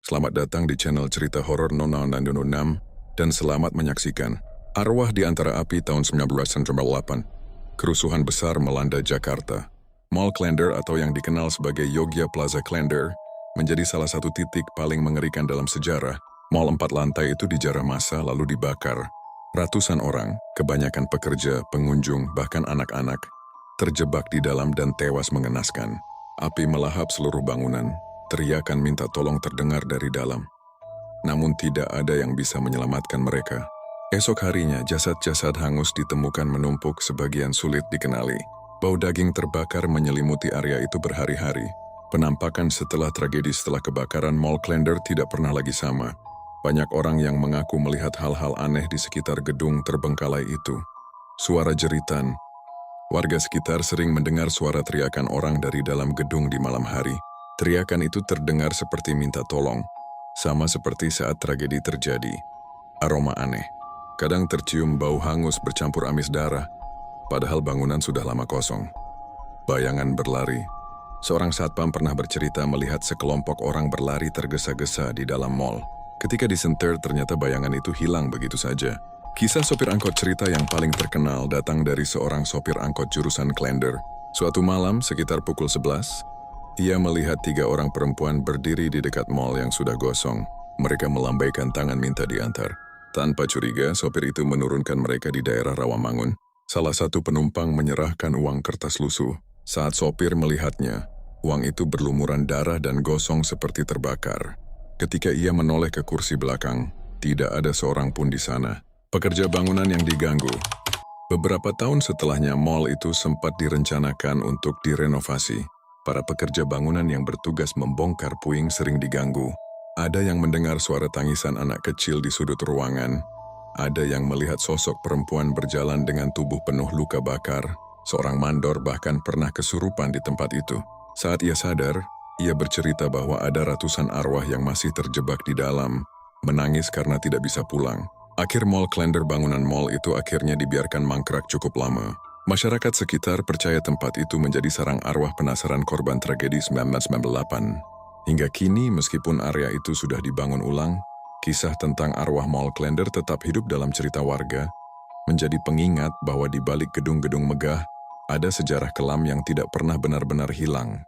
Selamat datang di channel cerita horor Nona Nandunun 6 dan selamat menyaksikan Arwah di Antara Api tahun 1998. Kerusuhan besar melanda Jakarta. Mall Klender atau yang dikenal sebagai Yogya Plaza Klender menjadi salah satu titik paling mengerikan dalam sejarah. Mall 4 lantai itu dijarah massa lalu dibakar. Ratusan orang, kebanyakan pekerja, pengunjung, bahkan anak-anak, terjebak di dalam dan tewas mengenaskan. Api melahap seluruh bangunan. Teriakan minta tolong terdengar dari dalam. Namun tidak ada yang bisa menyelamatkan mereka. Esok harinya, jasad-jasad hangus ditemukan menumpuk, sebagian sulit dikenali. Bau daging terbakar menyelimuti area itu berhari-hari. Penampakan setelah tragedi setelah kebakaran Mall Klender tidak pernah lagi sama. Banyak orang yang mengaku melihat hal-hal aneh di sekitar gedung terbengkalai itu. Suara jeritan. Warga sekitar sering mendengar suara teriakan orang dari dalam gedung di malam hari. Teriakan itu terdengar seperti minta tolong, sama seperti saat tragedi terjadi. Aroma aneh. Kadang tercium bau hangus bercampur amis darah, padahal bangunan sudah lama kosong. Bayangan berlari. Seorang satpam pernah bercerita melihat sekelompok orang berlari tergesa-gesa di dalam mall. Ketika disenter, ternyata bayangan itu hilang begitu saja. Kisah sopir angkot cerita yang paling terkenal datang dari seorang sopir angkot jurusan Klender. Suatu malam, sekitar pukul 11, ia melihat 3 orang perempuan berdiri di dekat mall yang sudah gosong. Mereka melambaikan tangan minta diantar. Tanpa curiga, sopir itu menurunkan mereka di daerah Rawamangun. Salah satu penumpang menyerahkan uang kertas lusuh. Saat sopir melihatnya, uang itu berlumuran darah dan gosong seperti terbakar. Ketika ia menoleh ke kursi belakang, tidak ada seorang pun di sana. Pekerja bangunan yang diganggu. Beberapa tahun setelahnya, mall itu sempat direncanakan untuk direnovasi. Para pekerja bangunan yang bertugas membongkar puing sering diganggu. Ada yang mendengar suara tangisan anak kecil di sudut ruangan. Ada yang melihat sosok perempuan berjalan dengan tubuh penuh luka bakar. Seorang mandor bahkan pernah kesurupan di tempat itu. Saat ia sadar, ia bercerita bahwa ada ratusan arwah yang masih terjebak di dalam, menangis karena tidak bisa pulang. Akhir Mall Klender, bangunan mall itu akhirnya dibiarkan mangkrak cukup lama. Masyarakat sekitar percaya tempat itu menjadi sarang arwah penasaran korban tragedi 1998. Hingga kini, meskipun area itu sudah dibangun ulang, kisah tentang arwah Mall Klender tetap hidup dalam cerita warga, menjadi pengingat bahwa di balik gedung-gedung megah, ada sejarah kelam yang tidak pernah benar-benar hilang.